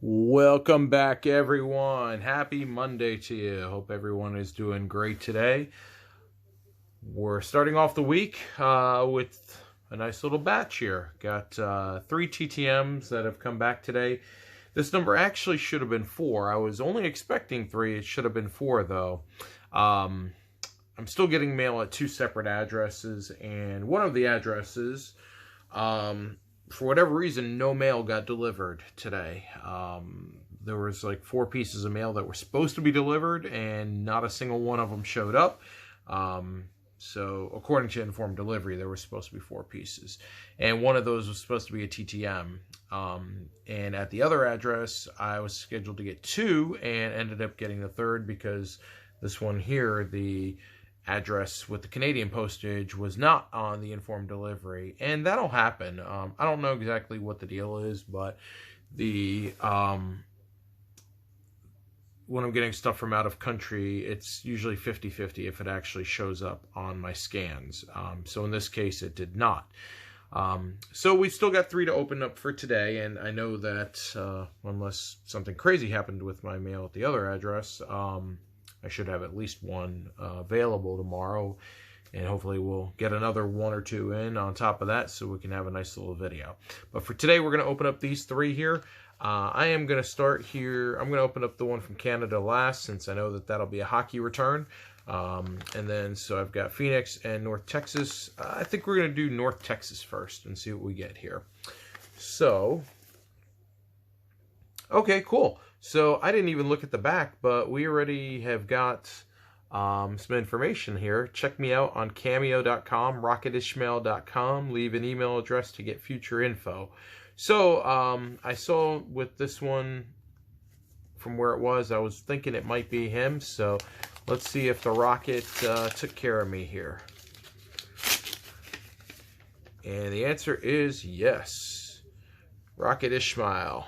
Welcome back, everyone. Happy Monday to you. Hope everyone is doing great today. We're starting off the week with a nice little batch here. Got 3 TTMs that have come back today. This number actually should have been 4. I was only expecting 3. It should have been 4, though. I'm still getting mail at 2 separate addresses, and one of the addresses, for whatever reason, no mail got delivered today. There was like 4 pieces of mail that were supposed to be delivered, and not a single one of them showed up. So according to Informed Delivery, there were supposed to be 4 pieces. And one of those was supposed to be a TTM. And at the other address, I was scheduled to get 2 and ended up getting the 3rd because this one here, the address with the Canadian postage, was not on the Informed Delivery. And that'll happen. I don't know exactly what the deal is, but the when I'm getting stuff from out of country, it's usually 50-50 if it actually shows up on my scans. So in this case, it did not. So we still got 3 to open up for today, and I know that unless something crazy happened with my mail at the other address, I should have at least 1 available tomorrow, and hopefully we'll get another 1 or 2 in on top of that so we can have a nice little video. But for today, we're going to open up these 3 here. I am going to start here. I'm going to open up the one from Canada last, since I know that that'll be a hockey return. And then, so I've got Phoenix and North Texas. I think we're going to do North Texas first and see what we get here. So, okay, cool. So I didn't even look at the back, but we already have got some information here. Check me out on cameo.com, rocketishmael.com. Leave an email address to get future info. So I saw with this one, from where it was, I was thinking it might be him. So let's see if the Rocket took care of me here. And the answer is yes. Rocket Ishmael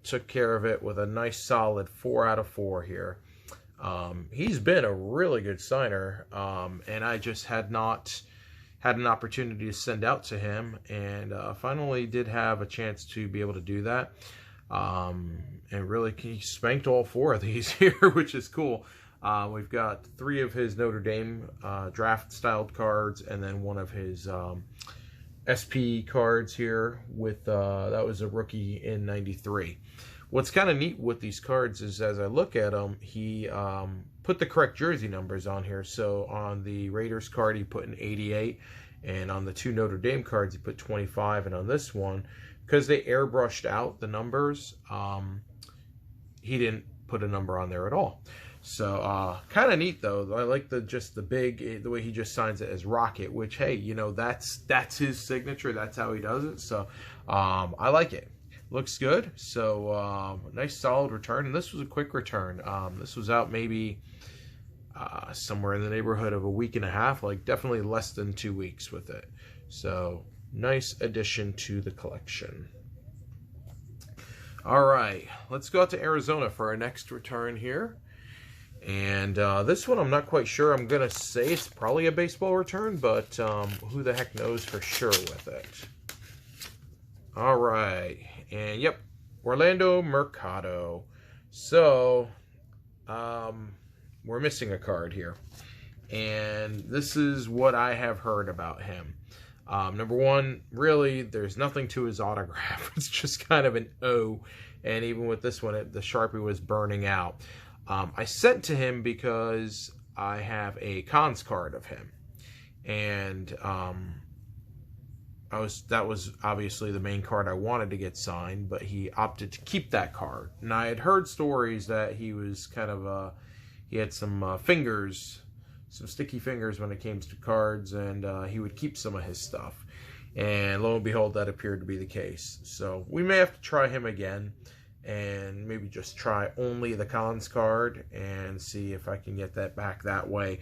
took care of it with a nice solid 4 out of 4 here. He's been a really good signer, and I just had not had an opportunity to send out to him, and finally did have a chance to be able to do that. And really, he spanked all 4 of these here, which is cool. We've got 3 of his Notre Dame draft styled cards, and then 1 of his SP cards here with that was a rookie in '93. What's kind of neat with these cards is, as I look at them, he put the correct jersey numbers on here. So on the Raiders card, he put an 88, and on the 2 Notre Dame cards, he put 25. And on this one, because they airbrushed out the numbers, he didn't put a number on there at all. So kind of neat, though. I like the way he just signs it as Rocket, which, hey, you know, that's his signature. That's how he does it. So I like it. Looks good. So nice solid return. And this was a quick return. This was out maybe somewhere in the neighborhood of a week and a half, like definitely less than 2 weeks with it. So nice addition to the collection. All right, let's go out to Arizona for our next return here. And this one, I'm not quite sure. I'm going to say it's probably a baseball return, but who the heck knows for sure with it. All right. And, yep, Orlando Mercado. So, we're missing a card here. And this is what I have heard about him. Number one, really, there's nothing to his autograph. It's just kind of an O. And even with this one, the Sharpie was burning out. I sent to him because I have a cons card of him, and that was obviously the main card I wanted to get signed, but he opted to keep that card. And I had heard stories that he was kind of he had some some sticky fingers when it came to cards, and he would keep some of his stuff. And lo and behold, that appeared to be the case. So we may have to try him again, and maybe just try only the cons card and see if I can get that back that way.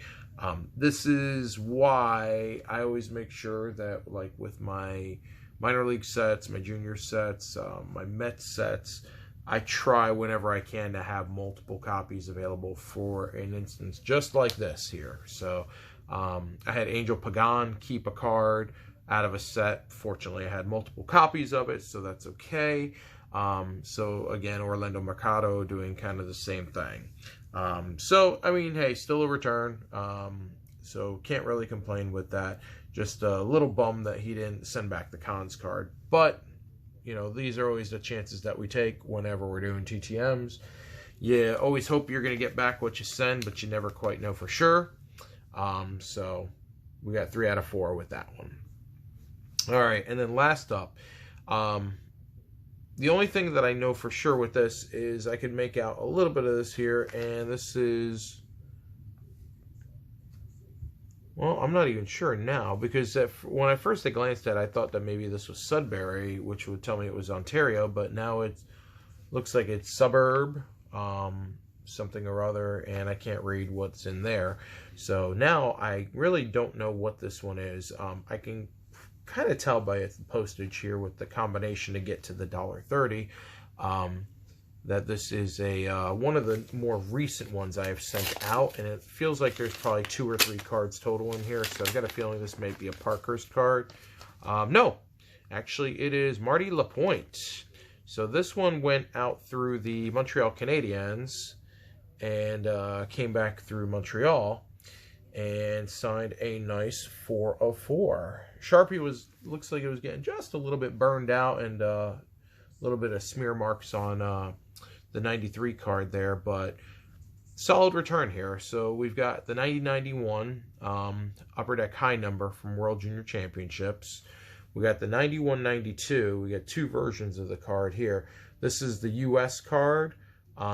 This is why I always make sure that, like with my minor league sets, my junior sets, my Mets sets, I try whenever I can to have multiple copies available for an instance just like this here. So I had Angel Pagan keep a card out of a set. Fortunately, I had multiple copies of it, so that's okay. So again, Orlando Mercado doing kind of the same thing. So I mean, hey, still a return. So can't really complain with that. Just a little bum that he didn't send back the cons card. But, you know, these are always the chances that we take whenever we're doing TTMs. You always hope you're going to get back what you send, but you never quite know for sure. So we got 3 out of 4 with that one. All right, and then last up, the only thing that I know for sure with this is I can make out a little bit of this here, and this is, well, I'm not even sure now, because when I first glanced at it, I thought that maybe this was Sudbury, which would tell me it was Ontario, but now it looks like it's Suburb, something or other, and I can't read what's in there. So now I really don't know what this one is. I can kind of tell by its postage here with the combination to get to the $1.30 that this is a one of the more recent ones I have sent out, and it feels like there's probably 2 or 3 cards total in here, so I've got a feeling this may be a Parkhurst card. No, actually it is Marty Lapointe. So this one went out through the Montreal Canadiens and came back through Montreal and signed a nice 4 of 4. Sharpie looks like it was getting just a little bit burned out, and a little bit of smear marks on the 93 card there, but solid return here. So we've got the 90-91 Upper Deck high number from World Junior Championships. We got the 91-92. We got 2 versions of the card here. This is the US card.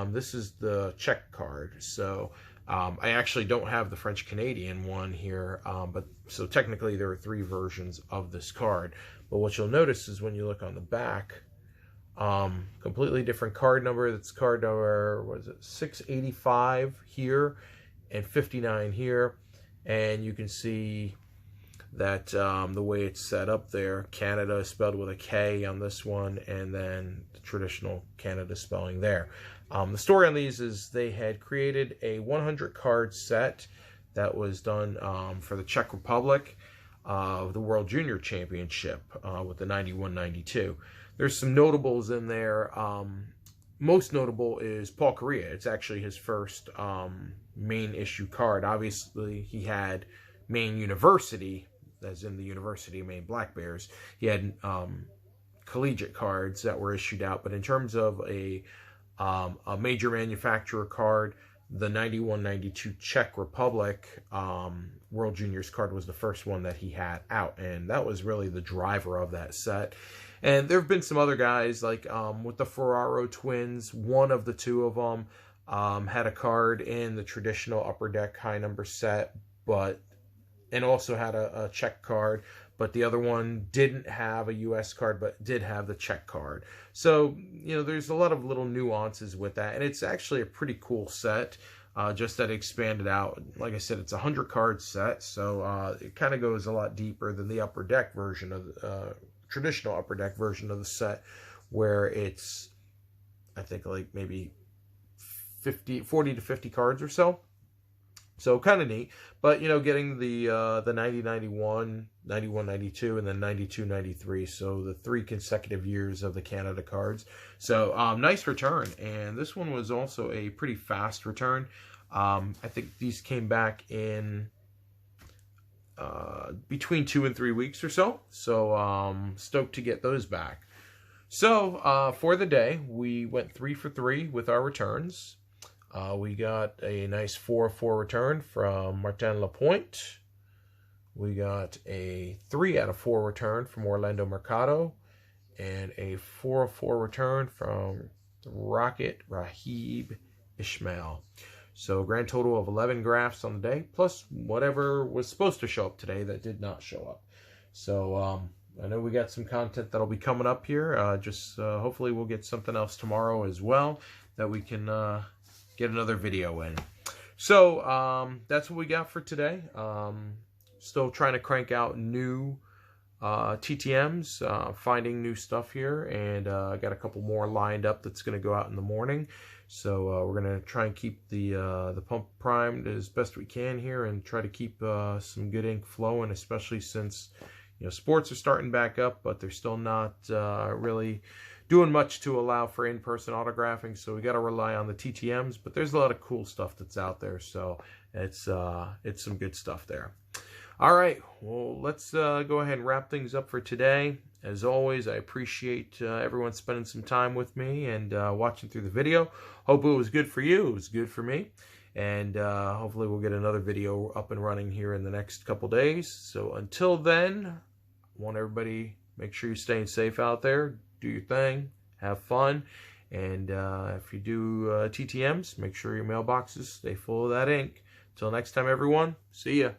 This is the Czech card. So I actually don't have the French-Canadian one here, but so technically there are 3 versions of this card. But what you'll notice is when you look on the back, completely different card number. That's card number, what is it, 685 here and 59 here. And you can see that the way it's set up there, Canada is spelled with a K on this one, and then the traditional Canada spelling there. The story on these is they had created a 100 card set that was done for the Czech Republic of the World Junior Championship with the 91-92. There's some notables in there. Most notable is Paul Correa. It's actually his first main issue card. Obviously, he had Maine University, as in the University of Maine Black Bears. He had collegiate cards that were issued out, but in terms of a major manufacturer card, the 91-92 Czech Republic World Juniors card was the first one that he had out, and that was really the driver of that set. And there have been some other guys, like with the Ferraro twins, one of the 2 of them had a card in the traditional Upper Deck high number set, and also had a Czech card, but the other one didn't have a US card, but did have the Czech card. So, you know, there's a lot of little nuances with that, and it's actually a pretty cool set, just that expanded out. Like I said, it's a 100 card set, so it kind of goes a lot deeper than the Upper Deck version of the traditional Upper Deck version of the set, where it's, I think, like maybe 40 to 50 cards or so. So kind of neat, but, you know, getting the 90-91, 91-92, and then 92-93, so the 3 consecutive years of the Canada cards. So nice return, and this one was also a pretty fast return. I think these came back in between 2 and 3 weeks or so. So stoked to get those back. So for the day, we went 3 for 3 with our returns. We got a nice 4 of 4 return from Martin Lapointe. We got a 3 out of 4 return from Orlando Mercado, and a 4 of 4 return from Rocket Rahib Ishmael. So grand total of 11 graphs on the day, plus whatever was supposed to show up today that did not show up. So I know we got some content that'll be coming up here. Hopefully we'll get something else tomorrow as well that we can get another video in. So that's what we got for today. Still trying to crank out new TTMs, finding new stuff here, and I got a couple more lined up that's going to go out in the morning. So we're going to try and keep the pump primed as best we can here, and try to keep some good ink flowing, especially since, you know, sports are starting back up, but they're still not really doing much to allow for in-person autographing, so we got to rely on the TTMs. But there's a lot of cool stuff that's out there, so it's some good stuff there. All right, well, let's go ahead and wrap things up for today. As always, I appreciate everyone spending some time with me and watching through the video. Hope it was good for you. It was good for me. And hopefully we'll get another video up and running here in the next couple days. So until then, I want everybody, make sure you're staying safe out there. Do your thing. Have fun. And if you do TTMs, make sure your mailboxes stay full of that ink. Until next time, everyone. See ya.